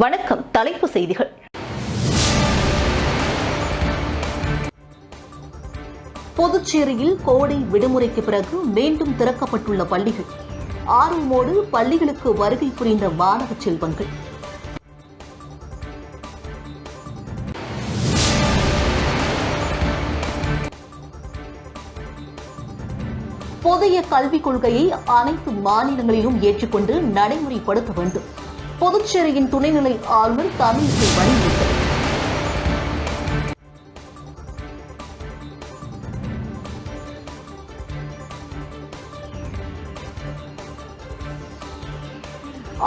வணக்கம். தலைப்புச் செய்திகள். புதுச்சேரியில் கோடை விடுமுறைக்கு பிறகு மீண்டும் திறக்கப்பட்டுள்ள பள்ளிகள். ஆர்வமோடு பள்ளிகளுக்கு வருகை புரிந்த மாணவ செல்வங்கள். புதிய கல்விக் கொள்கையை அனைத்து மாநிலங்களிலும் ஏற்றுக்கொண்டு நடைமுறைப்படுத்த வேண்டும். புதுச்சேரியின் துணைநிலை ஆளுநர் தமிழிசை வலியுறுத்தல்.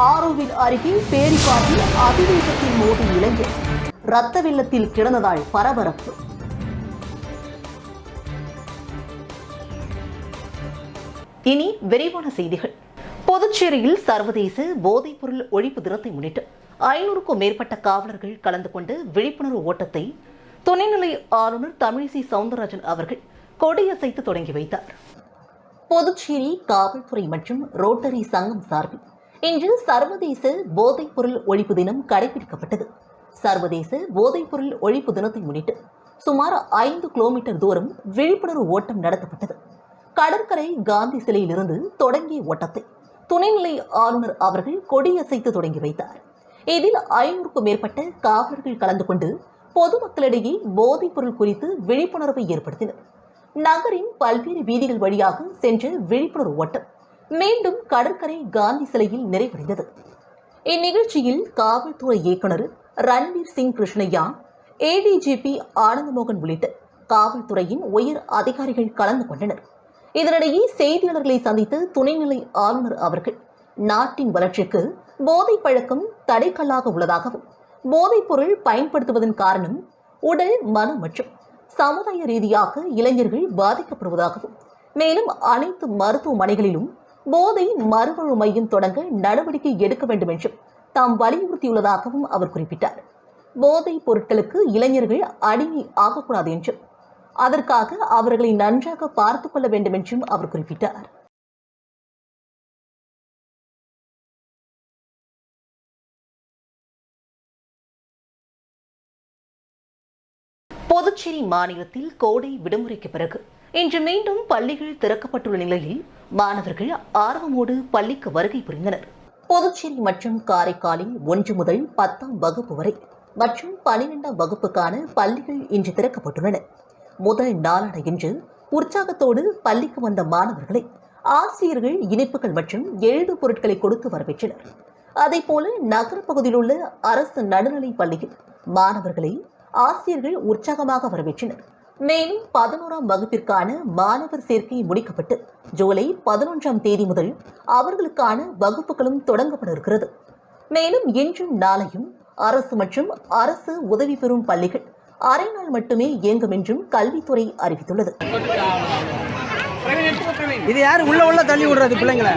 ஆரோவில் அருகே பேரிக்காட்டில் அதிவேகத்தில் மோதி இளைஞர் ரத்த வெள்ளத்தில் கிடந்ததால் பரபரப்பு. இனி விரைவான செய்திகள். புதுச்சேரியில் சர்வதேச போதைப்பொருள் ஒழிப்பு தினத்தை முன்னிட்டு 500க்கும் மேற்பட்ட காவலர்கள் கலந்து கொண்டு விழிப்புணர்வு ஓட்டத்தை துணைநிலை ஆளுநர் தமிழிசை சவுந்தரராஜன் அவர்கள் கொடியசைத்து தொடங்கி வைத்தார். புதுச்சேரி காவல்துறை மற்றும் ரோட்டரி சங்கம் சார்பில் இன்று சர்வதேச போதைப்பொருள் ஒழிப்பு தினம் கடைபிடிக்கப்பட்டது. சர்வதேச போதைப்பொருள் ஒழிப்பு தினத்தை முன்னிட்டு சுமார் 5 கிலோமீட்டர் தூரம் விழிப்புணர்வு ஓட்டம் நடத்தப்பட்டது. கடற்கரை காந்தி சிலையிலிருந்து தொடங்கிய ஓட்டத்தை துணைநிலை ஆளுநர் அவர்கள் கொடியசைத்து தொடங்கி வைத்தார். இதில் 500க்கும் மேற்பட்ட காவலர்கள் கலந்து கொண்டு பொதுமக்களிடையே போதைப் பொருள் குறித்து விழிப்புணர்வை ஏற்படுத்தினர். நகரின் பல்வேறு வீதிகள் வழியாக சென்ற விழிப்புணர்வு ஓட்டம் மீண்டும் கடற்கரை காந்தி சிலையில் நிறைவடைந்தது. இந்நிகழ்ச்சியில் காவல்துறை இயக்குநர் ரன்வீர் சிங் கிருஷ்ணய்யா, ஏடிஜிபி ஆனந்தமோகன் உள்ளிட்ட காவல்துறையின் உயர் அதிகாரிகள் கலந்து கொண்டனர். இதனிடையே செய்தியாளர்களை சந்தித்த துணைநிலை ஆளுநர் அவர்கள் நாட்டின் வளர்ச்சிக்கு போதைப் பழக்கம் தடைக்கல்லாக உள்ளதாகவும், போதைப் பொருள் பயன்படுத்துவதன் காரணம் உடல், மனம் மற்றும் சமுதாய ரீதியாக இளைஞர்கள் பாதிக்கப்படுவதாகவும், மேலும் அனைத்து மருத்துவமனைகளிலும் போதை மறுவாழ்வு மையம் தொடங்க நடவடிக்கை எடுக்க வேண்டும் என்றும் தாம் வலியுறுத்தியுள்ளதாகவும் அவர் குறிப்பிட்டார். போதைப் பொருட்களுக்கு இளைஞர்கள் அடிமை ஆகக்கூடாது என்றும், அதற்காக அவர்களை நன்றாக பார்த்துக் கொள்ள வேண்டும் என்றும் அவர் குறிப்பிட்டார். புதுச்சேரி மாநிலத்தில் கோடை விடுமுறைக்கு பிறகு இன்று மீண்டும் பள்ளிகள் திறக்கப்பட்டுள்ள நிலையில் மாணவர்கள் ஆர்வமோடு பள்ளிக்கு வருகை புரிந்தனர். புதுச்சேரி மற்றும் காரைக்காலில் 1 முதல் 10ஆம் வகுப்பு வரை மற்றும் 12ஆம் வகுப்புக்கான பள்ளிகள் இன்று திறக்கப்பட்டுள்ளன. முதல் நாளான இன்று உற்சாகத்தோடு பள்ளிக்கு வந்த மாணவர்களை ஆசிரியர்கள் இனிப்புகள் மற்றும் எழுது பொருட்களை கொடுத்து வரவேற்றனர். அதேபோல நகரப்பகுதியில் உள்ள அரசு நடுநிலைப் பள்ளியில் மாணவர்களை ஆசிரியர்கள் உற்சாகமாக வரவேற்றனர். மேலும் 11ஆம் வகுப்பிற்கான மாணவர் சேர்க்கை முடிக்கப்பட்டு ஜூலை 11ஆம் தேதி முதல் அவர்களுக்கான வகுப்புகளும் தொடங்கப்பட இருக்கிறது. மேலும் இன்றும் நாளையும் அரசு மற்றும் அரசு உதவி பெறும் பள்ளிகள் அரை நாள் மட்டுமே இயங்கும் என்றும் கல்வித்துறை அறிவித்துள்ளது. இது யாரு உள்ள தள்ளி விடுறது பிள்ளைங்களை?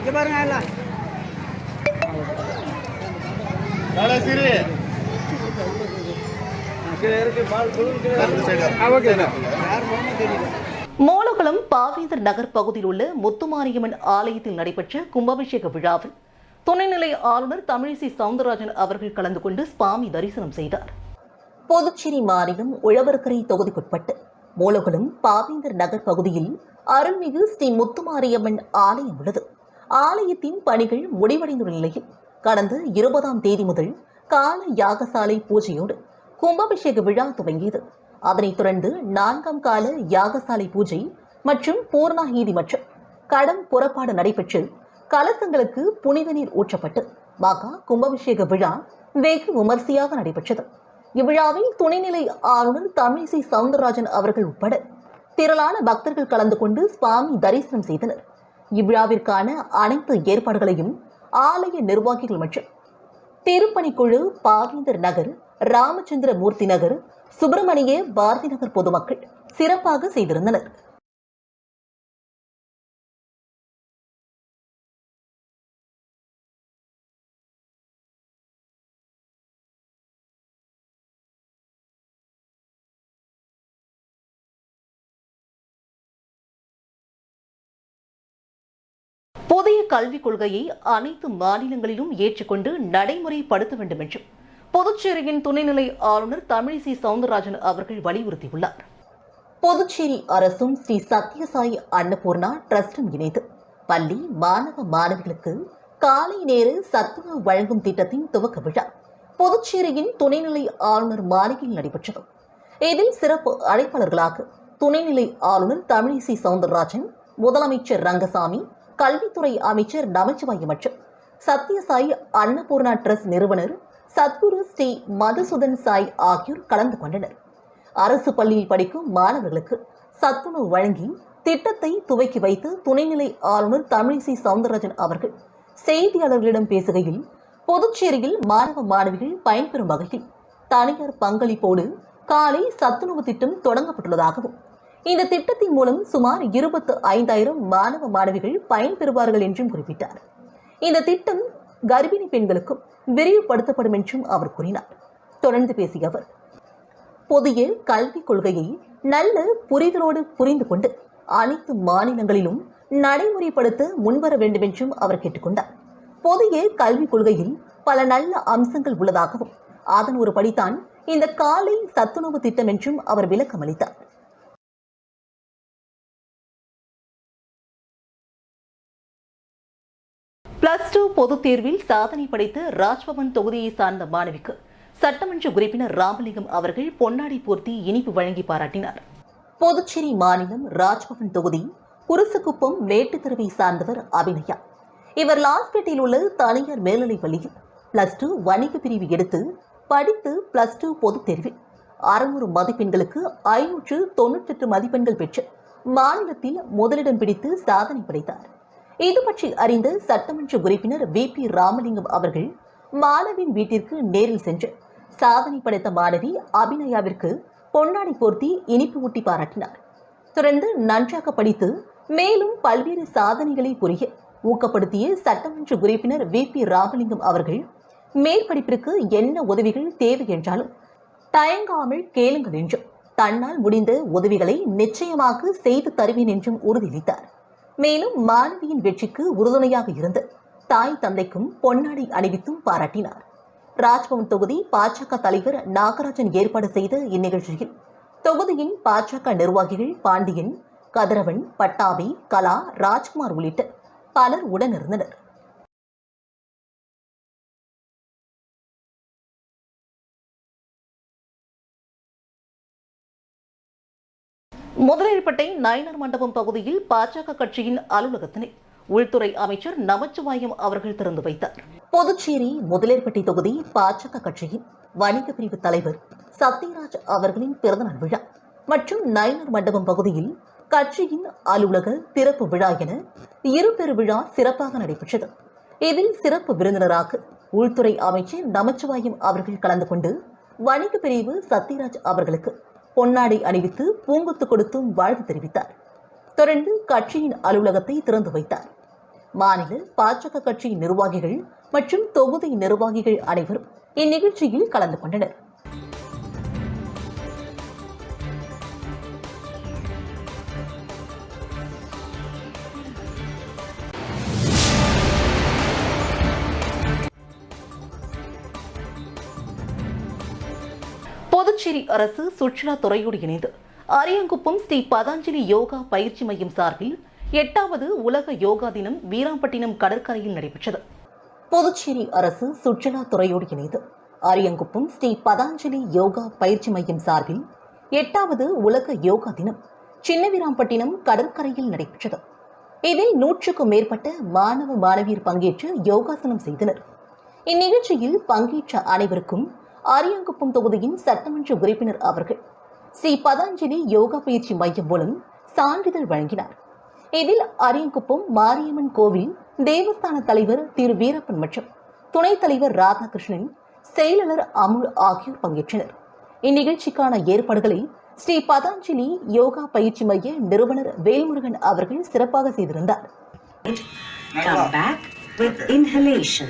இங்க பாருங்க. மோலகுளம் பாவேந்தர் நகர் பகுதியில் உள்ள முத்துமாரியம்மன் ஆலயத்தில் நடைபெற்ற கும்பாபிஷேக விழாவில் துணைநிலை ஆளுநர் தமிழிசை சவுந்தரராஜன் அவர்கள் கலந்து கொண்டு சுவாமி தரிசனம் செய்தார். புதுச்சேரி மாநிலம் உழவர்கரை தொகுதிக்குட்பட்டு மோலகுளம் பாவேந்தர் நகர் பகுதியில் அருள்மிகு ஸ்ரீ முத்துமாரியம்மன் ஆலயம் உள்ளது. ஆலயத்தின் பணிகள் முடிவடைந்துள்ள நிலையில் கடந்த 20ஆம் தேதி முதல் கால யாகசாலை பூஜையோடு கும்பாபிஷேக விழா துவங்கியது. அதனைத் தொடர்ந்து 4ஆம் கால யாகசாலை பூஜை மற்றும் பூர்ணாகீதி மற்றும் கடம் புறப்பாடு நடைபெற்று கலசங்களுக்கு புனித நீர் ஊற்றப்பட்டு மகா கும்பாபிஷேக விழா வெகு விமர்சையாக நடைபெற்றது. இவ்விழாவில் துணைநிலை ஆளுநர் தமிழிசை சவுந்தரராஜன் அவர்கள் உட்பட திரளான பக்தர்கள் கலந்து கொண்டு சுவாமி தரிசனம் செய்தனர். இவ்விழாவிற்கான அனைத்து ஏற்பாடுகளையும் ஆலய நிர்வாகிகள் மற்றும் திருப்பணிக்குழு, பாவேந்தர் நகர், ராமச்சந்திர மூர்த்தி நகர், சுப்பிரமணிய பாரதி நகர் பொதுமக்கள் சிறப்பாக செய்திருந்தனர். புதிய கல்விக் கொள்கையை அனைத்து மாநிலங்களிலும் ஏற்றுக்கொண்டு நடைமுறைப்படுத்த வேண்டும் என்றும் புதுச்சேரியின் துணைநிலை ஆளுநர் தமிழிசை சவுந்தரராஜன் அவர்கள் வலியுறுத்தியுள்ளார். புதுச்சேரி அரசும் ஸ்ரீ சத்யசாய் அன்னபூர்ணா டிரஸ்டும் இணைந்து பள்ளி மாணவ மாணவிகளுக்கு காலை நேர சத்துணவு வழங்கும் திட்டத்தின் துவக்க விழா புதுச்சேரியின் துணைநிலை ஆளுநர் மாளிகையில் நடைபெற்றது. இதில் சிறப்பு அழைப்பாளர்களாக துணைநிலை ஆளுநர் தமிழிசை சவுந்தரராஜன், முதலமைச்சர் ரங்கசாமி, கல்வித்துறை அமைச்சர் நமச்சிவாயம் மற்றும் சத்யசாய் அன்னபூர்ணா டிரஸ்ட் நிறுவனர் சத்குரு ஸ்ரீ மதுசூதன் சாய் ஆகியோர் கலந்து கொண்டனர். அரசு பள்ளியில் படிக்கும் மாணவர்களுக்கு சத்துணவு வழங்கி திட்டத்தை துவக்கி வைத்து துணைநிலை ஆளுநர் தமிழிசை சவுந்தரராஜன் அவர்கள் செய்தியாளர்களிடம் பேசுகையில், புதுச்சேரியில் மாணவ மாணவிகள் பயன்பெறும் வகையில் தனியார் பங்களிப்போடு காலை சத்துணவு திட்டம் தொடங்கப்பட்டுள்ளதாகவும், இந்த திட்டத்தின் மூலம் சுமார் 25,000 மாணவ மாணவிகள் பயன்பெறுவார்கள் என்றும் குறிப்பிட்டார். இந்த திட்டம் கர்ப்பிணி பெண்களுக்கும் விரிவுபடுத்தப்படும் என்றும் அவர் கூறினார். தொடர்ந்து பேசிய அவர், புதிய கல்விக் கொள்கையை நல்ல புரிதலோடு புரிந்து கொண்டு அனைத்து மாநிலங்களிலும் நடைமுறைப்படுத்த முன்வர வேண்டும் என்றும் அவர் கேட்டுக்கொண்டார். புதிய கல்விக் கொள்கையில் பல நல்ல அம்சங்கள் உள்ளதாகவும், அதன் ஒரு படித்தான் இந்த காலை சத்துணவு திட்டம் என்றும் அவர் விளக்கம் அளித்தார். +2 பொதுத் தேர்வில் சாதனை படைத்த ராஜ்பவன் தொகுதியை சார்ந்த மாணவிக்கு சட்டமன்ற உறுப்பினர் ராமலிங்கம் அவர்கள் பொன்னாடை போர்த்தி இனிப்பு வழங்கி பாராட்டினார். புதுச்சேரி மாநிலம் ராஜ்பவன் தொகுதி குருசுக்குப்பம் மேட்டுத்தெருவை சார்ந்தவர் அபிநயா. இவர் லாஸ்பேட்டையில் உள்ள தனியார் மேல்நிலைப் பள்ளியில் +2 வணிக பிரிவு எடுத்து படித்து +2 பொதுத் தேர்வில் 600 மதிப்பெண்களுக்கு 598 மதிப்பெண்கள் பெற்று மாநிலத்தில் முதலிடம் பிடித்து சாதனை படைத்தார். இது பற்றி அறிந்த சட்டமன்ற உறுப்பினர் VP ராமலிங்கம் அவர்கள் மாணவியின் வீட்டிற்கு நேரில் சென்று சாதனை படைத்த மாணவி அபிநயாவிற்கு பொன்னாடை போர்த்தி இனிப்பு ஊட்டி பாராட்டினார். தொடர்ந்து நன்றாக படித்து மேலும் பல்வேறு சாதனைகளை புரிய ஊக்கப்படுத்திய சட்டமன்ற உறுப்பினர் VP ராமலிங்கம் அவர்கள், மேற்படிப்பிற்கு என்ன உதவிகள் தேவை என்றாலும் தயங்காமல் கேளுங்கள் என்றும், தன்னால் முடிந்த உதவிகளை நிச்சயமாக செய்து தருவேன் என்றும் உறுதியளித்தார். மேலும் மாணவியின் வெற்றிக்கு உறுதுணையாக இருந்து தாய் தந்தைக்கும் பொன்னாடை அணிவித்தும் பாராட்டினார். ராஜ்பவன் தொகுதி பாஜக தலைவர் நாகராஜன் ஏற்பாடு செய்த இந்நிகழ்ச்சியில் தொகுதியின் பாஜக நிர்வாகிகள் பாண்டியன், கதிரவன், பட்டாபி, கலா, ராஜ்குமார் உள்ளிட்ட பலர் உடனிருந்தனர். முதலியப்பட்டை நயினார் மண்டபம் பகுதியில் பாஜக கட்சியின் அலுவலகத்தினை உள்துறை அமைச்சர் நமச்சிவாயம் அவர்கள் திறந்து வைத்தார். புதுச்சேரி முதலியப்பட்டை தொகுதி பாஜக கட்சியின் வணிக பிரிவு தலைவர் சத்யராஜ் அவர்களின் பிறந்தநாள் விழா மற்றும் நயினார் மண்டபம் பகுதியில் கட்சியின் அலுவலக திறப்பு விழா என இரு பெருவிழா சிறப்பாக நடைபெற்றது. இதில் சிறப்பு விருந்தினராக உள்துறை அமைச்சர் நமச்சிவாயம் அவர்கள் கலந்து கொண்டு வணிக பிரிவு சத்யராஜ் அவர்களுக்கு பொன்னாடை அணிவித்து பூங்கொத்து கொடுத்தும் வாழ்த்து தெரிவித்தார். தொடர்ந்து கட்சியின் அலுவலகத்தை திறந்து வைத்தார். மாநில பாஜக கட்சியின் நிர்வாகிகள் மற்றும் தொகுதி நிர்வாகிகள் அனைவரும் இந்நிகழ்ச்சியில் கலந்து கொண்டனர். புதுச்சேரி அரசு சுற்றுலா துறையோடு இணைந்து அரியங்குப்பம் ஸ்ரீ பதாஞ்சலி யோகா பயிற்சி மையம் சார்பில் 8வது உலக யோகா தினம் வீராம்பட்டினம் கடற்கரையில் நடைபெற்றது. புதுச்சேரி அரசு சுற்றுலா துறையோடு இணைந்து அரியங்குப்பம் ஸ்ரீ பதாஞ்சலி யோகா பயிற்சி மையம் சார்பில் 8வது உலக யோகா தினம் சின்னவீராம்பட்டினம் கடற்கரையில் நடைபெற்றது. இதில் 100க்கும் மேற்பட்ட மாணவ மாணவியர் பங்கேற்று யோகாசனம் செய்தனர். இந்நிகழ்ச்சியில் பங்கேற்ற அனைவருக்கும் அரியாங்குப்பம் தொகுதியின் சட்டமன்ற உறுப்பினர் அவர்கள் ஸ்ரீ பதாஞ்சலி யோகா பயிற்சி மையம் மூலம் சான்றிதழ் வழங்கினார். இதில் அரியாங்குப்பம் மாரியம்மன் கோவில் தேவஸ்தான தலைவர் திரு வீரப்பன் மற்றும் துணைத் தலைவர் ராதாகிருஷ்ணன், செயலாளர் அமுல் ஆகியோர் பங்கேற்றனர். இந்நிகழ்ச்சிக்கான ஏற்பாடுகளை ஸ்ரீ பதாஞ்சலி யோகா பயிற்சி மைய நிறுவனர் வேல்முருகன் அவர்கள் சிறப்பாக செய்திருந்தார். Come back with inhalation.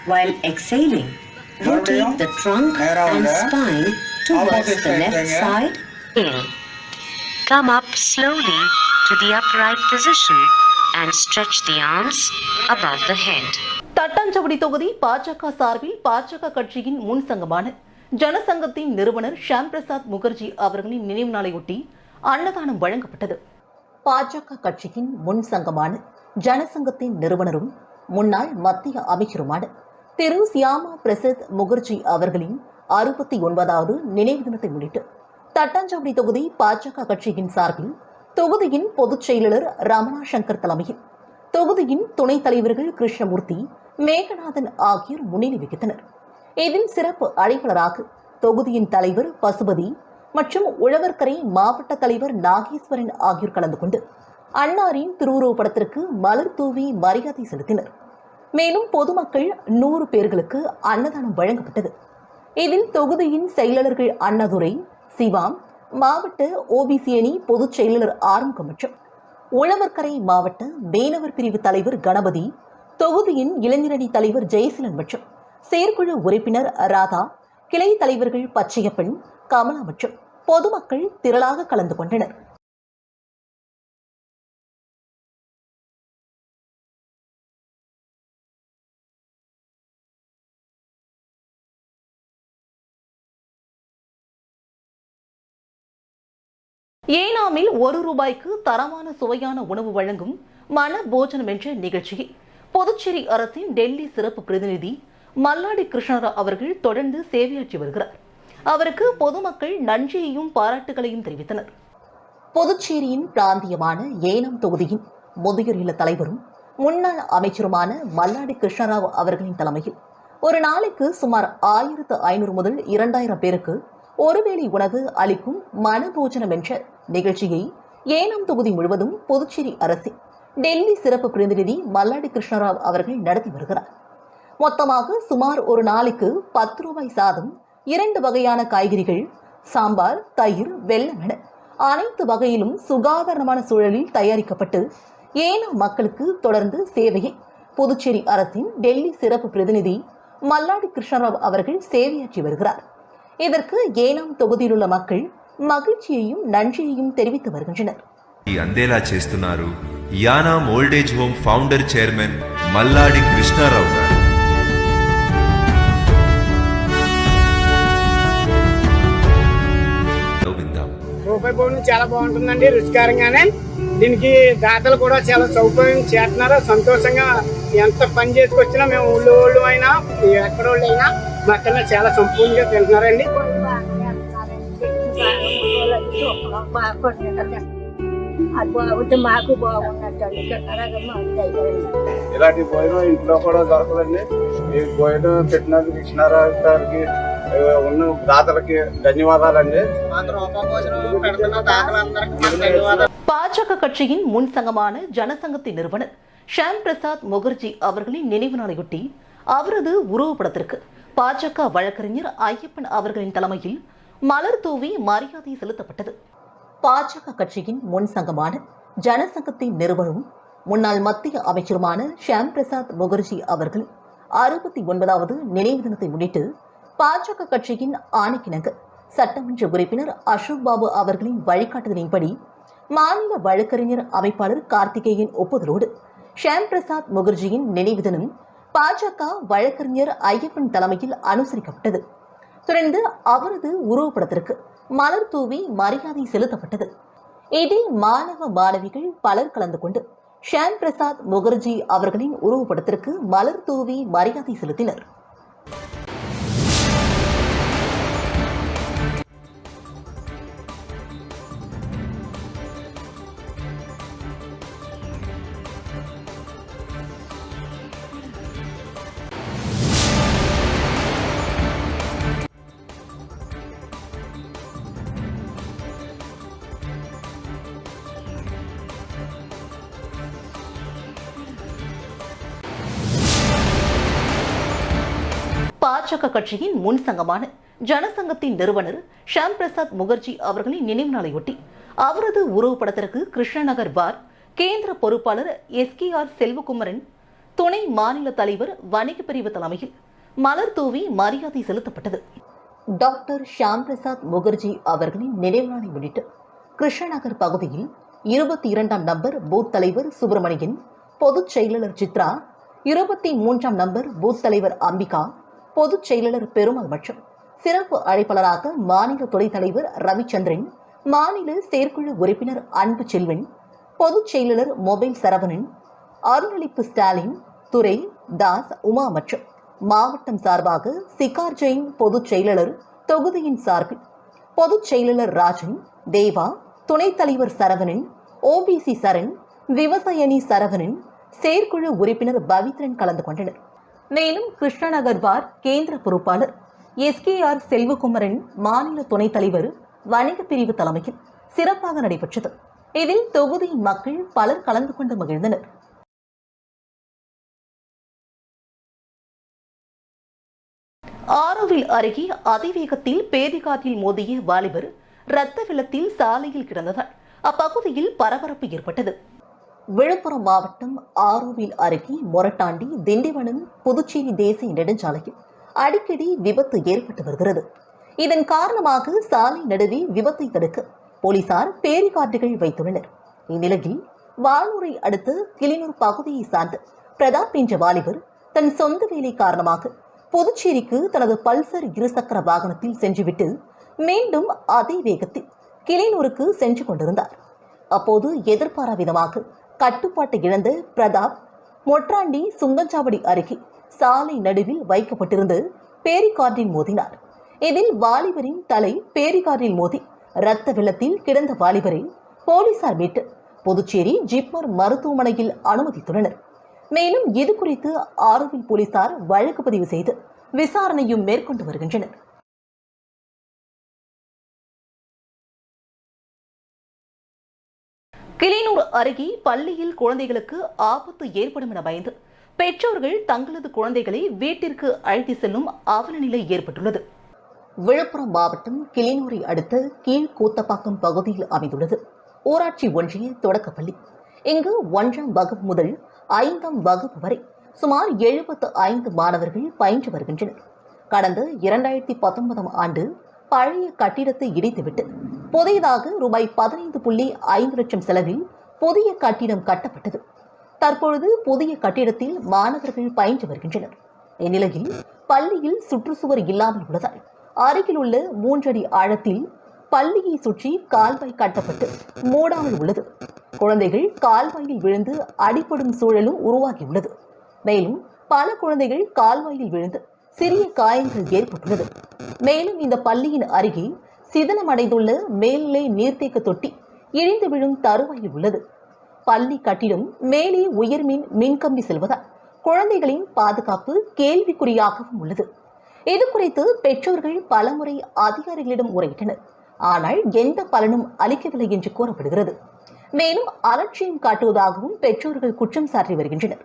While exhaling, rotate the trunk and spine towards the left side. Come up slowly to the upright position and stretch the arms above the head. Thattanchavadi தொகுதி பாஜக சார்பில் பாஜக கட்சியின் முன் சங்கமான ஜனசங்கத்தின் நிறுவனர் ஷியாம் பிரசாத் முகர்ஜி அவர்களின் நினைவு நாளையொட்டி அன்னதானம் வழங்கப்பட்டது. பாஜக கட்சியின் முன் சங்கமான ஜனசங்கத்தின் நிறுவனரும் முன்னாள் மத்திய அமைச்சருமான திரு சியாமா பிரசாத் முகர்ஜி அவர்களின் 69வது நினைவு தினத்தை முன்னிட்டு தட்டாஞ்சாவடி தொகுதி பாஜக கட்சியின் சார்பில் தொகுதியின் பொதுச் செயலாளர் ரமணா சங்கர் தலைமையில் தொகுதியின் துணைத் தலைவர்கள் கிருஷ்ணமூர்த்தி, மேகநாதன் ஆகியோர் முன்னிலை வகித்தனர். இதில் சிறப்பு அழைப்பாளராக தொகுதியின் தலைவர் பசுபதி மற்றும் உழவர்கரை மாவட்ட தலைவர் நாகேஸ்வரன் ஆகியோர் கலந்து கொண்டு அன்னாரின் திருவுருவப் படத்திற்கு மலர் தூவி மரியாதை செலுத்தினர். மேலும் பொதுமக்கள் 100 பேர்களுக்கு அன்னதானம் வழங்கப்பட்டது. இதில் தொகுதியின் செயலாளர்கள் அண்ணாதுரை, சிவாம், மாவட்ட ஓபிசி அணி பொதுச் செயலாளர் ஆறுமுகம் மற்றும் உழவர்கரை மாவட்ட மீனவர் பிரிவு தலைவர் கணபதி, தொகுதியின் இளைஞரணி தலைவர் ஜெயசீலன் மற்றும் செயற்குழு உறுப்பினர் ராதா, கிளை தலைவர்கள் பச்சையப்பன், கமலா மற்றும் பொதுமக்கள் திரளாக கலந்து கொண்டனர். ஏனாமில் ₹1 தரமான சுவையான உணவு வழங்கும் மன போஜனம் என்ற நிகழ்ச்சியை புதுச்சேரி அரசின் டெல்லி சிறப்பு பிரதிநிதி மல்லாடி கிருஷ்ணராவ் அவர்கள் தொடர்ந்து சேவையாற்றி வருகிறார். அவருக்கு பொதுமக்கள் நன்றியையும் பாராட்டுகளையும் தெரிவித்தனர். புதுச்சேரியின் பிராந்தியமான ஏனாம் தொகுதியின் முதியோர் இல்ல தலைவரும் முன்னாள் அமைச்சருமான மல்லாடி கிருஷ்ணராவ் அவர்களின் தலைமையில் ஒரு நாளைக்கு சுமார் 1500 முதல் 2000 பேருக்கு ஒருவேளை உணவு அளிக்கும் மனபோஜனம் என்ற நிகழ்ச்சியை ஏனாம் தொகுதி முழுவதும் புதுச்சேரி அரசின் டெல்லி சிறப்பு பிரதிநிதி மல்லாடி கிருஷ்ணராவ் அவர்கள் நடத்தி வருகிறார். மொத்தமாக சுமார் ஒரு நாளைக்கு ₹10 சாதம், 2 வகையான காய்கறிகள், சாம்பார், தயிர், வெல்லம் என அனைத்து வகையிலும் சுகாதாரமான சூழலில் தயாரிக்கப்பட்டு ஏனாம் மக்களுக்கு தொடர்ந்து சேவையை புதுச்சேரி அரசின் டெல்லி சிறப்பு பிரதிநிதி மல்லாடி கிருஷ்ணராவ் அவர்கள் சேவையாற்றி வருகிறார். இதற்கு ஏனாம் தொகுதியில் உள்ள மக்கள் మగిழ்చియையும் நன்றியையும் தெரிவித்து வருகின்றனர். అందేలా చేస్తున్నారు Yanam old age home founder chairman Malladi Krishnarao గారు. రూపాయి భోజనం చాలా బాగుంటుందండి, రుచికరంగానే. దీనికి దాతలు కూడా చాలా సౌకర్యం చేస్తున్నారు. సంతోషంగా ఎంత పని చేసుకొచ్చినా మేము ఊళ్ళో అయినా ఎక్కడోళ్ళు అయినా మొత్తంగా చాలా సంపూర్ణంగా తింటున్నారండి. మాకు బాగున్నట్టు ఇలాంటి భోజనం ఇంట్లో కూడా దొరకదండి. ఈ భోజనం పెట్టినందుకు కృష్ణారావు గారికి ఉన్న దాతలకి ధన్యవాదాలండి. பாஜக கட்சியின் முன் சங்கமான ஜனசங்கத்தின் நிறுவனர் ஷியாம் பிரசாத் முகர்ஜி அவர்களின் நினைவு நாளையொட்டி அவரது உருவப்படத்திற்கு பாஜக வழக்கறிஞர் ஐயப்பன் அவர்களின் தலைமையில் மலர் தூவி மரியாதை செலுத்தப்பட்டது. பாஜக கட்சியின் முன் சங்கமான ஜனசங்கத்தின் நிறுவனரும் முன்னாள் மத்திய அமைச்சருமான ஷியாம் பிரசாத் முகர்ஜி அவர்கள் 69வது நினைவு தினத்தை முன்னிட்டு பாஜக கட்சியின் ஆணைக்கிணங்க சட்டமன்ற உறுப்பினர் அசோக் பாபு அவர்களின் வழிகாட்டுதலின்படி மாநில வழக்கறிஞர் அமைப்பாளர் கார்த்திகேயன் ஒப்புதலோடு ஷியாம் பிரசாத் முகர்ஜியின் நினைவு தினம் பாஜக வழக்கறிஞர் ஐயப்பன் தலைமையில் அனுசரிக்கப்பட்டது. தொடர்ந்து அவரது உருவப்படத்திற்கு மலர் தூவி மரியாதை செலுத்தப்பட்டது. இதில் மாணவ மாணவிகள் பலர் கலந்து கொண்டு ஷியாம் பிரசாத் முகர்ஜி அவர்களின் உருவப்படத்திற்கு மலர் தூவி மரியாதை செலுத்தினர். பாஜக கட்சியின் முன் சங்கமான ஜனசங்கத்தின் நிறுவனர் ஷியாம் பிரசாத் முகர்ஜி அவர்களின் நினைவு நாளையொட்டி அவரது உருவப்படத்திற்கு கிருஷ்ணநகர் பார் கேந்திர பொறுப்பாளர் SKR செல்வகுமரன், துணை மாநில தலைவர் வணிக பிரிவு தலைமையில் மலர் தூவி மரியாதை செலுத்தப்பட்டது. டாக்டர் ஷியாம் பிரசாத் முகர்ஜி அவர்களின் நினைவு நாளை முன்னிட்டு கிருஷ்ணநகர் பகுதியில் 22ஆம் நம்பர் பூத் தலைவர் சுப்பிரமணியன், பொதுச் செயலாளர் சித்ரா, 23ஆம் நம்பர் பூத் தலைவர் அம்பிகா, பொதுச் செயலாளர் பெருமாள் மற்றும் சிறப்பு அழைப்பாளராக மாநில துணைத் தலைவர் ரவிச்சந்திரன், மாநில செயற்குழு உறுப்பினர் அன்பு செல்வன், பொதுச் செயலாளர் மொபைல் சரவணன், அருளளிப்பு ஸ்டாலின், துரை, தாஸ், உமா மற்றும் மாவட்டம் சார்பாக சிகார் ஜெயின் பொதுச் செயலாளர் தொகுதியின் சார்பில் பொதுச் செயலாளர் ராஜன், தேவா, துணைத் தலைவர் சரவணன், OBC சரண், விவசாயணி சரவணன், செயற்குழு உறுப்பினர் பவித்ரன் கலந்து கொண்டனர். மேலும் கிருஷ்ணநகர் பார் கேந்திர பொறுப்பாளர் SKR செல்வகுமரன், மாநில துணைத் தலைவர் வணிக பிரிவு தலைமையில் சிறப்பாக நடைபெற்றது. இதில் தொகுதியின் மக்கள் பலர் கலந்து கொண்டு மகிழ்ந்தனர். ஆரோவில் அருகே அதிவேகத்தில் பேதிகாற்றில் மோதிய வாலிபர் இரத்த வெள்ளத்தில் சாலையில் கிடந்ததால் அப்பகுதியில் பரபரப்பு ஏற்பட்டது. விழுப்புரம் மாவட்டம் ஆரோவில் அருகே மொரட்டாண்டி, திண்டிவனம், புதுச்சேரி தேசிய நெடுஞ்சாலையில் அடிக்கடி விபத்து ஏற்பட்டு வருகிறது. இதன் காரணமாக சாலை நடுவே விபத்தை தடுக்க போலீசார் பேரிகார்டுகள் வைத்துள்ளனர். இந்நிலையில் வானூரை அடுத்த கிளினூர் பகுதியை சார்ந்த பிரதாப் என்ற வாலிபர் தன் சொந்த வேலை காரணமாக புதுச்சேரிக்கு தனது பல்சர் இருசக்கர வாகனத்தில் சென்றுவிட்டு மீண்டும் அதே வேகத்தில் கிளினூருக்கு சென்று கொண்டிருந்தார். அப்போது எதிர்பாரா விதமாக கட்டுப்பாட்டை இழந்த பிரதாப் மொட்ராண்டி சுங்கஞ்சாவடி அருகே சாலை நடுவில் வைக்கப்பட்டிருந்த பேரிகார்டில் மோதினார். இதில் வாலிபரின் தலை பேரிகார்டில் மோதி இரத்த வெள்ளத்தில் கிடந்த வாலிபரை போலீசார் மீட்டு புதுச்சேரி ஜிப்மர் மருத்துவமனையில் அனுமதித்துள்ளனர். மேலும் இதுகுறித்து ஆரோவில் போலீசார் வழக்கு பதிவு செய்து விசாரணையும் மேற்கொண்டு வருகின்றனர். கிளினூர் அருகே பள்ளியில் குழந்தைகளுக்கு ஆபத்து ஏற்படும் என பயந்து பெற்றோர்கள் தங்களது குழந்தைகளை வீட்டிற்கு அழைத்து செல்லும் அவல நிலை ஏற்பட்டுள்ளது. விழுப்புரம் மாவட்டம் கிளினூரை அடுத்த கீழ்கூத்தப்பாக்கம் பகுதியில் அமைந்துள்ளது ஊராட்சி ஒன்றிய தொடக்கப்பள்ளி. இங்கு 1ஆம் வகுப்பு முதல் 5ஆம் வகுப்பு வரை சுமார் 75 மாணவர்கள் பயின்று வருகின்றனர். கடந்த 2019ஆம் ஆண்டு பழைய கட்டிடத்தை இடித்துவிட்டு புதியதாக ரூபாய் 15.5 லட்சம் செலவில் புதிய கட்டிடம் கட்டப்பட்டது. தற்பொழுது புதிய கட்டிடத்தில் மாணவர்கள் பயின்று வருகின்றனர். இந்நிலையில் பள்ளியில் சுற்றுச்சுவர் இல்லாமல் உள்ளதால் அருகில் உள்ள 3 அடி ஆழத்தில் பள்ளியை சுற்றி கால்வாய் கட்டப்பட்டு மூடாமல் உள்ளது. குழந்தைகள் கால்வாயில் விழுந்து அடிபடும் சூழலும் உருவாகியுள்ளது. மேலும் பல குழந்தைகள் கால்வாயில் விழுந்து சிறிய காயங்கள் ஏற்பட்டுள்ளது. மேலும் இந்த பள்ளியின் அருகே சிதலமடைந்துள்ள மேல்நிலை நீர்த்தேக்க தொட்டி இழிந்து விழும் தருவாயில் உள்ளது. பள்ளி கட்டிடம் மேலே உயர்மின் மின்கம்பி செல்வதால் குழந்தைகளின் பாதுகாப்பு கேள்விக்குறியாகவும் உள்ளது. இதுகுறித்து பெற்றோர்கள் பலமுறை அதிகாரிகளிடம் முறையிட்டனர். ஆனால் எந்த பலனும் அளிக்கவில்லை என்று கூறப்படுகிறது. மேலும் அலட்சியம் காட்டுவதாகவும் பெற்றோர்கள் குற்றம் சாட்டி வருகின்றனர்.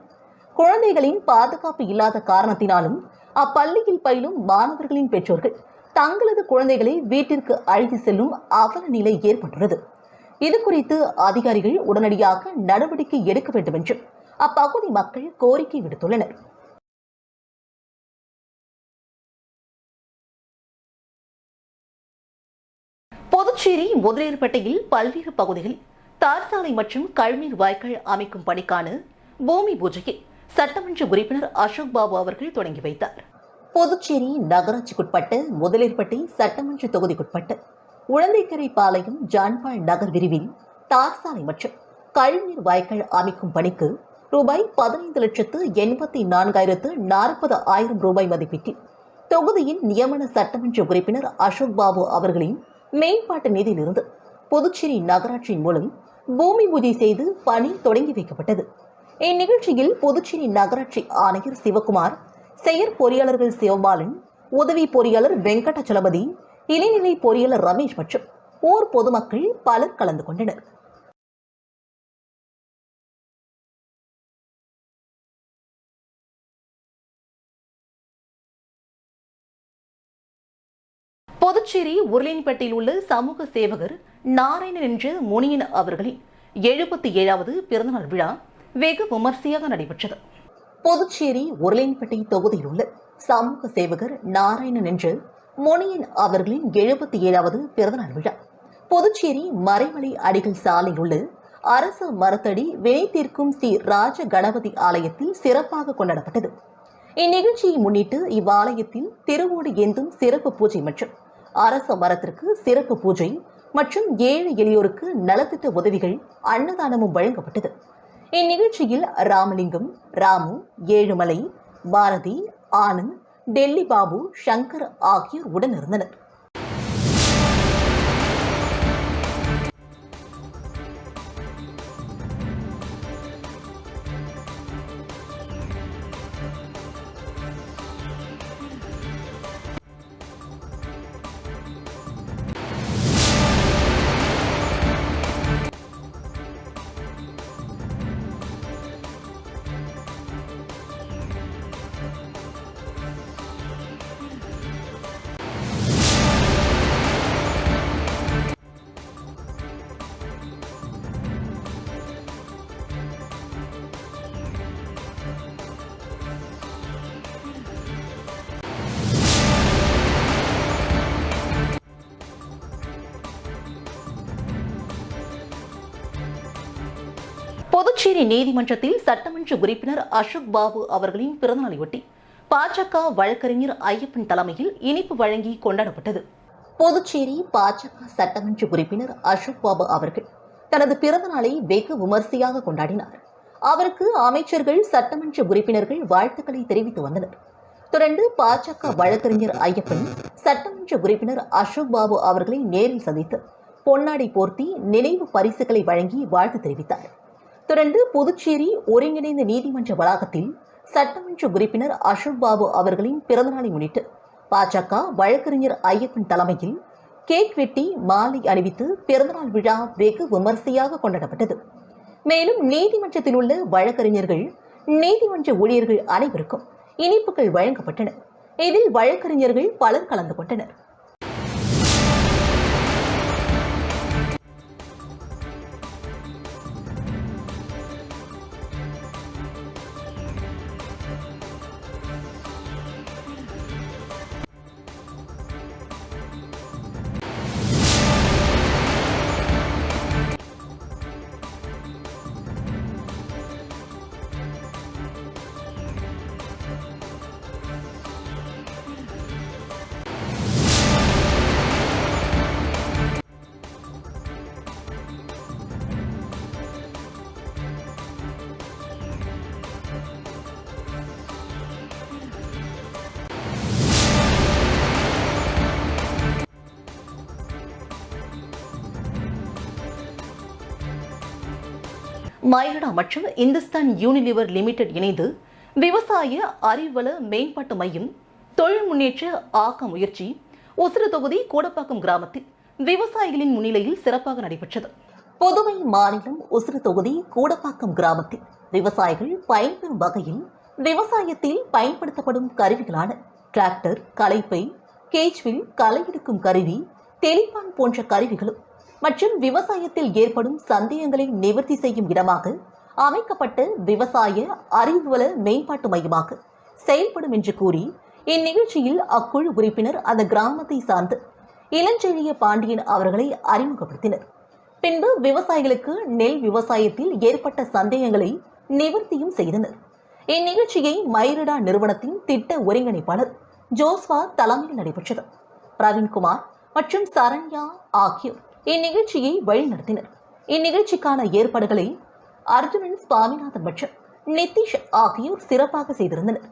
குழந்தைகளின் பாதுகாப்பு இல்லாத காரணத்தினாலும் அப்பள்ளியில் பயிலும் மாணவர்களின் பெற்றோர்கள் தங்களது குழந்தைகளை வீட்டிற்கு அழைத்து செல்லும் அவல நிலை ஏற்பட்டுள்ளது. இதுகுறித்து அதிகாரிகள் உடனடியாக நடவடிக்கை எடுக்க வேண்டும் என்று அப்பகுதி மக்கள் கோரிக்கை விடுத்துள்ளனர். புதுச்சேரி முதலியார்பேட்டையில் பல்வேறு பகுதிகளில் தார் சாலை மற்றும் கழிவுநீர் வாய்க்கால் அமைக்கும் பணிக்கான பூமி பூஜையை சட்டமன்ற உறுப்பினர் அசோக் பாபு அவர்கள் தொடங்கி வைத்தார். புதுச்சேரி நகராட்சிக்குட்பட்ட முதலியார்பேட்டை சட்டமன்ற தொகுதிக்குட்பட்ட உழந்தைக்கரை பாளையம் ஜான்பால் நகர் விரிவில் தார் சாலை மற்றும் கழிவுநீர் வாய்க்கால் அமைக்கும் பணிக்கு ரூபாய் 15,84,040 ரூபாய் மதிப்பீட்டில் தொகுதியின் நியமன சட்டமன்ற உறுப்பினர் அசோக் பாபு அவர்களின் மேம்பாட்டு நிதியிலிருந்து புதுச்சேரி நகராட்சியின் மூலம் பூமி பூஜை செய்து பணி தொடங்கி வைக்கப்பட்டது. இந்நிகழ்ச்சியில் புதுச்சேரி நகராட்சி ஆணையர் சிவகுமார், செயற்பொறியாளர்கள் சிவபாலன், உதவி பொறியாளர் வெங்கடச்சலபதி, இளைநிலை பொறியாளர் ரமேஷ் மற்றும் ஊர் பொதுமக்கள் பலர் கலந்து கொண்டனர். புதுச்சேரி உருளையன்பேட்டையில் உள்ள சமூக சேவகர் நாராயணன் என்ற முனியன் அவர்களின் 77வது பிறந்தநாள் விழா வெகு விமர்சையாக நடைபெற்றது. புதுச்சேரி உருளையன்பேட்டை தொகுதியில் உள்ள சமூக சேவகர் நாராயணன் என்ற முனியன் அவர்களின் 77வது பிறந்தநாள் விழா புதுச்சேரி மறைமலை அடிகள் சாலையில் உள்ள அரசு மரத்தடி வினை தீர்க்கும் ஸ்ரீ ராஜ கணபதி ஆலயத்தில் சிறப்பாக கொண்டாடப்பட்டது. இந்நிகழ்ச்சியை முன்னிட்டு இவ்வாலயத்தில் திருவோடு ஏந்தும் சிறப்பு பூஜை மற்றும் அரச மரத்திற்கு சிறப்பு பூஜை மற்றும் ஏழை எளியோருக்கு நலத்திட்ட உதவிகள் அன்னதானமும் வழங்கப்பட்டது. இந்நிகழ்ச்சியில் ராமலிங்கம், ராமு, ஏழுமலை, பாரதி, ஆனந்த், டெல்லி பாபு, சங்கர் ஆகியோர் உடனிருந்தனர். புதுச்சேரி நீதிமன்றத்தில் சட்டமன்ற உறுப்பினர் அசோக் பாபு அவர்களின் பிறந்தநாளையொட்டி பாஜக வழக்கறிஞர் ஐயப்பன் தலைமையில் இனிப்பு வழங்கி கொண்டாடப்பட்டது. புதுச்சேரி பாஜக சட்டமன்ற உறுப்பினர் அசோக் பாபு அவர்கள் தனது பிறந்தநாளை வெகு விமர்சையாக கொண்டாடினார். அவருக்கு அமைச்சர்கள், சட்டமன்ற உறுப்பினர்கள் வாழ்த்துக்களை தெரிவித்து வந்தனர். தொடர்ந்து பாஜக வழக்கறிஞர் ஐயப்பன் சட்டமன்ற உறுப்பினர் அசோக் பாபு அவர்களை நேரில் சந்தித்து பொன்னாடை போர்த்தி நினைவு பரிசுகளை வழங்கி வாழ்த்து தெரிவித்தார். தொடர்ந்து புதுச்சேரி ஒருங்கிணைந்த நீதிமன்ற வளாகத்தில் சட்டமன்ற உறுப்பினர் அசோக் பாபு அவர்களின் பிறந்தநாளை முன்னிட்டு பாஜக வழக்கறிஞர் ஐயப்பன் தலைமையில் கேக் வெட்டி மாலை அணிவித்து பிறந்தநாள் விழா வெகு விமர்சையாக கொண்டாடப்பட்டது. மேலும் நீதிமன்றத்தில் உள்ள வழக்கறிஞர்கள், நீதிமன்ற ஊழியர்கள் அனைவருக்கும் இனிப்புகள் வழங்கப்பட்டன. இதில் வழக்கறிஞர்கள் பலர் கலந்து கொண்டனர். மைரடா மற்றும் இந்துஸ்தான் யூனிலிவர் லிமிடெட் இணைந்து விவசாய அறிவள மேம்பாட்டு மையம் தொழில் முன்னேற்ற ஆக்க முயற்சி ஒசூர் தொகுதி கோடப்பாக்கம் கிராமத்தில் விவசாயிகளின் முன்னிலையில் சிறப்பாக நடைபெற்றது. புதுவை மாநிலம் ஒசூர் தொகுதி கோடப்பாக்கம் கிராமத்தில் விவசாயிகள் பயன்பெறும் வகையில் விவசாயத்தில் பயன்படுத்தப்படும் கருவிகளான டிராக்டர், களைப்பை, கேஜ்வில், களை எடுக்கும் கருவி, தெளிப்பான் போன்ற கருவிகளும் மற்றும் விவசாயத்தில் ஏற்படும் சந்தேகங்களை நிவர்த்தி செய்யும் இடமாக அமைக்கப்பட்ட விவசாய அறிவுவள மேம்பாட்டு மையமாக செயல்படும் என்று கூறி இந்நிகழ்ச்சியில் அக்குழு உறுப்பினர் அந்த கிராமத்தை சார்ந்த இளஞ்செழிய பாண்டியன் அவர்களை அறிமுகப்படுத்தினர். பின்பு விவசாயிகளுக்கு நெல் விவசாயத்தில் ஏற்பட்ட சந்தேகங்களை நிவர்த்தியும் செய்தனர். இந்நிகழ்ச்சியை மைரடா நிறுவனத்தின் திட்ட ஒருங்கிணைப்பாளர் ஜோஸ்வா தலைமையில் நடைபெற்றது. பிரவீன்குமார் மற்றும் சரண்யா ஆகியோர் இந்நிகழ்ச்சியை வழிநடத்தினர். இந்நிகழ்ச்சிக்கான ஏற்பாடுகளை அர்ஜுனன், சுவாமிநாதன் மற்றும் நிதிஷ் ஆகியோர் சிறப்பாக செய்திருந்தனர்.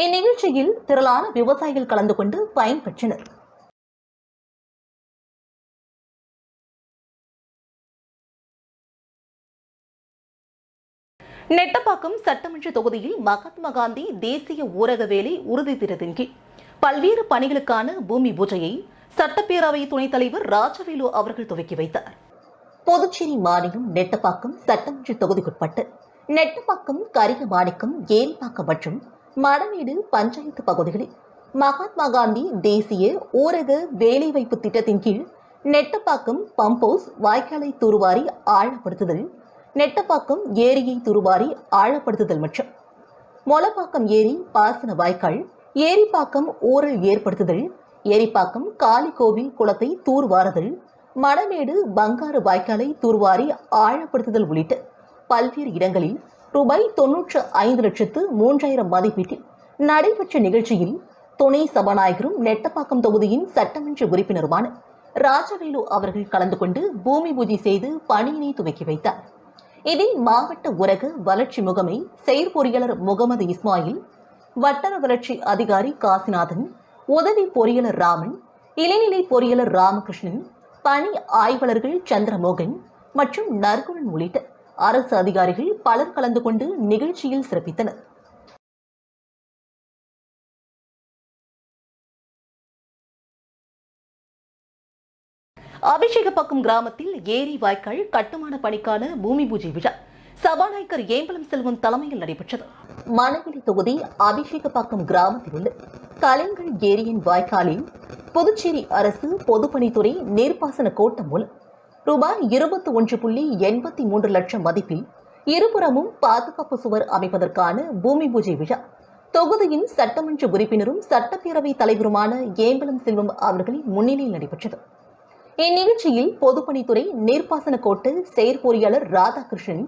இந்நிகழ்ச்சியில் திரளான விவசாயிகள் கலந்து கொண்டு பயன்பெற்றனர். நெட்டப்பாக்கம் சட்டமன்ற தொகுதியில் மகாத்மா காந்தி தேசிய ஊரக வேலை உறுதி திட்டத்தின் கீழ் பல்வேறு பணிகளுக்கான பூமி பூஜையை சட்டப்பேரவை துணைத் தலைவர் ராஜவேலு அவர்கள் துவக்கி வைத்தார். புதுச்சேரி மாநிலம் நெட்டப்பாக்கம் சட்டமன்ற தொகுதிக்குட்பட்டு நெட்டப்பாக்கம், கரியமாணிக்கம், ஏரிப்பாக்கம் மற்றும் மடமேடு பஞ்சாயத்து பகுதிகளில் மகாத்மா காந்தி தேசிய ஊரக வேலைவாய்ப்பு திட்டத்தின் கீழ் நெட்டப்பாக்கம் பம்போஸ் வாய்க்காலை தூர்வாரி ஆழப்படுத்துதல், நெட்டப்பாக்கம் ஏரியை தூர்வாரி ஆழப்படுத்துதல் மற்றும் மொளப்பாக்கம் ஏரி பாசன வாய்க்கால், ஏரிப்பாக்கம் ஊரல் ஏற்படுத்துதல், ஏரிப்பாக்கம் காளிகோவில் குளத்தை தூர்வாறுதல், மணமேடு பங்காறு வாய்க்காலை தூர்வாரி ஆழப்படுத்துதல் உள்ளிட்ட பல்வேறு இடங்களில் ரூபாய் 95,03,000 மதிப்பீட்டில் நடைபெற்ற நிகழ்ச்சியில் துணை சபாநாயகரும் நெட்டப்பாக்கம் தொகுதியின் சட்டமன்ற உறுப்பினருமான ராஜவேலு அவர்கள் கலந்து கொண்டு பூமி பூஜை செய்து பணியினை துவக்கி வைத்தார். இதில் மாவட்ட ஊரக வளர்ச்சி முகமை செயற்பொறியாளர் முகமது இஸ்மாயில், வட்டார வளர்ச்சி அதிகாரி காசிநாதன், உதவி பொறியாளர் ராமன், இளநிலை பொறியாளர் ராமகிருஷ்ணன், பணி ஆய்வாளர்கள் சந்திரமோகன் மற்றும் நற்குணன் உள்ளிட்ட அரசு அதிகாரிகள் பலர் கலந்து கொண்டு நிகழ்ச்சியில் சிறப்பித்தனர். அபிஷேகப்பாக்கம் கிராமத்தில் ஏரி வாய்க்கால் கட்டுமான பணிக்கான பூமி பூஜை விழா சபாநாயகர் ஏம்பலம் செல்வம் தலைமையில் நடைபெற்றது. மணவெளி தொகுதி அபிஷேகப்பாக்கம் கிராமத்தில் உள்ள கலைஞர் ஏரியின் வாய்க்காலில் புதுச்சேரி அரசு பொதுப்பணித்துறை நீர்ப்பாசன கோட்டம் மூலம் ரூபாய் 21.83 லட்சம் மதிப்பில் இருபுறமும் பாதுகாப்பு சுவர் அமைப்பதற்கான பூமி பூஜை விழா தொகுதியின் சட்டமன்ற உறுப்பினரும் சட்டப்பேரவைத் தலைவருமான ஏம்பலம் செல்வம் அவர்களின் முன்னிலையில் நடைபெற்றது. இந்நிகழ்ச்சியில் பொதுப்பணித்துறை நீர்ப்பாசன கோட்ட செயற்பொறியாளர் ராதாகிருஷ்ணன்,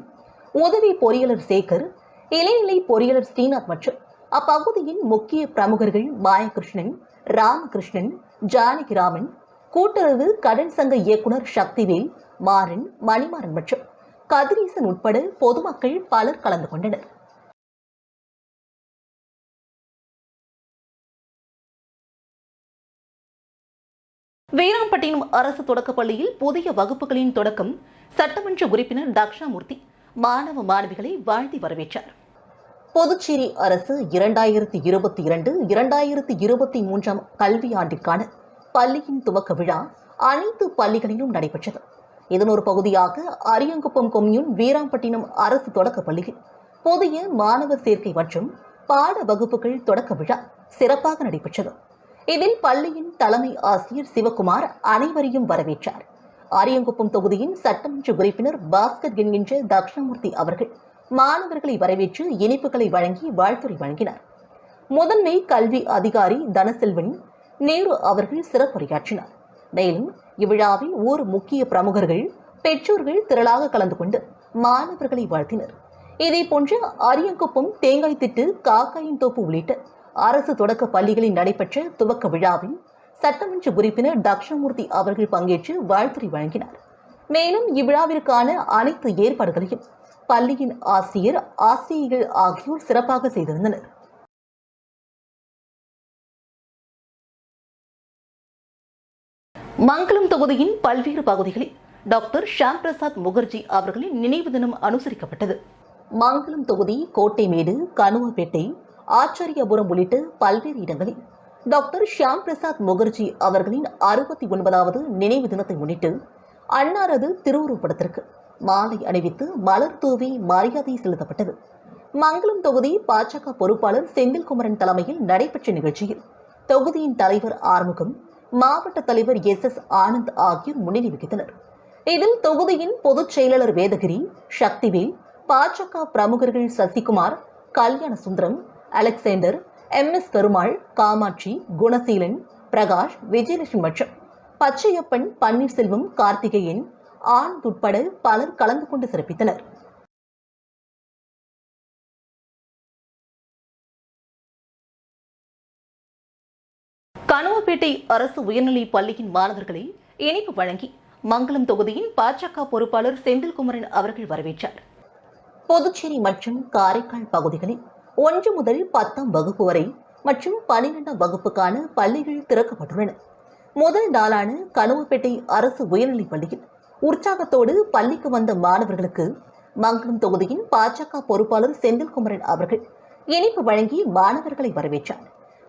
உதவி பொறியாளர் சேகர், இளநிலை பொறியாளர் ஸ்ரீநாத் மற்றும் அப்பகுதியின் முக்கிய பிரமுகர்கள் மாயகிருஷ்ணன், ராமகிருஷ்ணன், ஜானகிராமன், கூட்டுறவு கடன் சங்க இயக்குநர் சக்திவேல், மாறன், மணிமாறன் மற்றும் கதிரீசன் உட்பட பொதுமக்கள் பலர் கலந்து கொண்டனர். வீராம்பட்டினம் அரசு தொடக்கப்பள்ளியில் புதிய வகுப்புகளின் தொடக்கம் சட்டமன்ற உறுப்பினர் தக்ஷாமூர்த்தி மாணவ மாணவிகளை வாழ்த்தி வரவேற்றார். புதுச்சேரி அரசு 2022-2023 கல்வியாண்டிற்கான பள்ளியின் துவக்க விழா அனைத்து பள்ளிகளிலும் நடைபெற்றது. இதன் ஒரு பகுதியாக அரியங்குப்பம் கொம்யூன் வீராம்பட்டினம் அரசு தொடக்கப் பள்ளியில் புதிய மாணவர் சேர்க்கை மற்றும் பாட வகுப்புகள் தொடக்க விழா சிறப்பாக நடைபெற்றது. இதில் பள்ளியின் தலைமை ஆசிரியர் சிவகுமார் அனைவரையும் வரவேற்றார். அரியங்குப்பம் தொகுதியின் சட்டமன்ற உறுப்பினர் பாஸ்கர் என்கின்ற தக்ஷணமூர்த்தி அவர்கள் மாணவர்களை வரவேற்று இனிப்புகளை வழங்கி வாழ்த்துரை வழங்கினார். முதன்மை கல்வி அதிகாரி தனசெல்வன் நேரு அவர்கள் சிறப்புரையாற்றினார். மேலும் இவ்விழாவில் ஊர் முக்கிய பிரமுகர்கள், பெற்றோர்கள் திரளாக கலந்து கொண்டு மாணவர்களை வாழ்த்தினர். இதேபோன்று அரியங்குப்பம் தேங்காய் திட்டு, காக்காயின் தோப்பு உள்ளிட்ட அரசு தொடக்க பள்ளிகளில் நடைபெற்ற துவக்க விழாவில் சட்டமன்ற உறுப்பினர் தக்ஷணமூர்த்தி அவர்கள் பங்கேற்று வாழ்த்துரை வழங்கினார். மேலும் இவ்விழாவிற்கான அனைத்து ஏற்பாடுகளையும் பள்ளியின் ஆசிரியர், ஆசிரியர்கள் ஆகியோர் சிறப்பாக செய்திருந்தனர். மங்களம் தொகுதியின் பல்வேறு பகுதிகளில் டாக்டர் ஷியாம் பிரசாத் முகர்ஜி அவர்களின் நினைவு தினம் அனுசரிக்கப்பட்டது. மங்களம் தொகுதி கோட்டைமேடு, கனுவப்பேட்டை, ஆச்சாரியபுரம் உள்ளிட்ட பல்வேறு இடங்களில் டாக்டர் ஷியாம் பிரசாத் முகர்ஜி அவர்களின் 69வது நினைவு தினத்தை முன்னிட்டு அன்னாரது திருவுருவப்படத்திற்கு மாலை அணிவித்து மலர் தூவி மரியாதை செலுத்தப்பட்டது. மங்களம் தொகுதி பாஜக பொறுப்பாளர் செந்தில்குமரன் தலைமையில் நடைபெற்ற நிகழ்ச்சியில் தொகுதியின் தலைவர் ஆறுமுகம், மாவட்ட தலைவர் SS ஆனந்த் ஆகியோர் முன்னிலை வகித்தனர். இதில் தொகுதியின் பொதுச் செயலாளர் வேதகிரி, சக்திவேல், பாஜக பிரமுகர்கள் சசிகுமார், கல்யாண சுந்தரம், அலெக்சாண்டர், MS பெருமாள், காமாட்சி, குணசீலன், பிரகாஷ், விஜயலட்சுமி மற்றும் பச்சையப்பன், பன்னீர்செல்வம், கார்த்திகேயன், ஆனந்த் உட்பட பலர் கலந்து கொண்டு சிறப்பித்தனர். கனுவப்பேட்டை அரசு உயர்நிலைப் பள்ளியின் மாணவர்களை இனிப்பு வழங்கி மங்களம் தொகுதியின் பாஜக பொறுப்பாளர் செந்தில்குமரன் அவர்கள் வரவேற்றார். புதுச்சேரி மற்றும் காரைக்கால் பகுதிகளில் 1 முதல் 10ஆம் வகுப்பு வரை மற்றும் 12ஆம் வகுப்புக்கான பள்ளிகள் திறக்கப்பட்டுள்ளன. முதல் நாளான கனுவப்பேட்டை அரசு உயர்நிலைப் பள்ளியில் உற்சாகத்தோடு பள்ளிக்கு வந்த மாணவர்களுக்கு மங்களம் தொகுதியின் பாஜக பொறுப்பாளர் செந்தில்குமரன் அவர்கள் இனிப்பு வழங்கி மாணவர்களை வரவேற்றார்.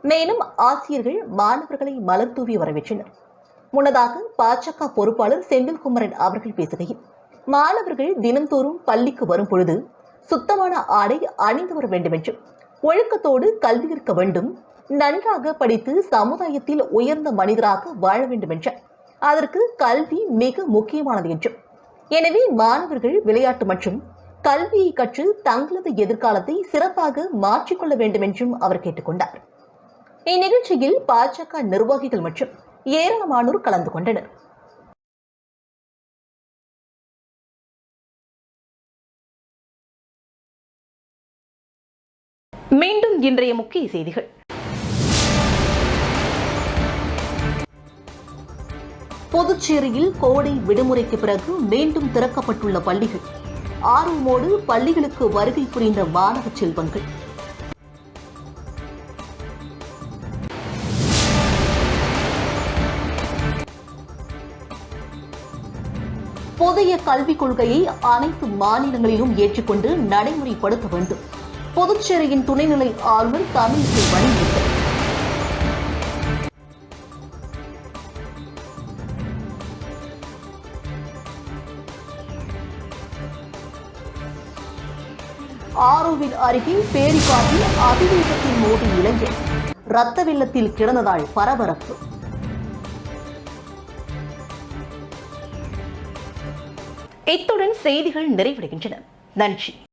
மேலும் ஆசிரியர்கள் மாணவர்களை மலர் தூவி வரவேற்றனர். முன்னதாக பாஜக பொறுப்பாளர் செந்தில்குமரன் அவர்கள் பேசுகையில், மாணவர்கள் தினந்தோறும் பள்ளிக்கு வரும் பொழுது சுத்தமான ஆடை அணிந்து வர வேண்டும் என்றும், ஒழுக்கத்தோடு கல்வி கற்க வேண்டும், நன்றாக படித்து சமுதாயத்தில் உயர்ந்த மனிதராக வாழ வேண்டும் என்றார். அதற்கு கல்வி மிக முக்கியமானது என்றும், எனவே மாணவர்கள் விளையாட்டு மற்றும் கல்வியை கற்று தங்களது எதிர்காலத்தை சிறப்பாக மாற்றிக்கொள்ள வேண்டும் என்றும் அவர் கேட்டுக்கொண்டார். இந்நிகழ்ச்சியில் பாஜக நிர்வாகிகள் மற்றும் ஏராளமானோர் கலந்து கொண்டனர். மீண்டும் இன்றைய முக்கிய செய்திகள். புதுச்சேரியில் கோடை விடுமுறைக்கு பிறகு மீண்டும் திறக்கப்பட்டுள்ள பள்ளிகள். ஆர்வமோடு பள்ளிகளுக்கு வருகை புரிந்த மாணவ செல்வங்கள். புதிய கல்விக் கொள்கையை அனைத்து மாநிலங்களிலும் ஏற்றுக்கொண்டு நடைமுறைப்படுத்த வேண்டும். புதுச்சேரியின் துணைநிலை ஆளுநர் தமிழிசை வலியுறுத்தல். ஆரோவில் அருகே பேரிகாட்டில் அதிவேகத்தில் மோதி இளைஞர் ரத்த வெள்ளத்தில் கிடந்ததால் பரபரப்பு. இத்துடன் செய்திகள் நிறைவடைகின்றன. நன்றி.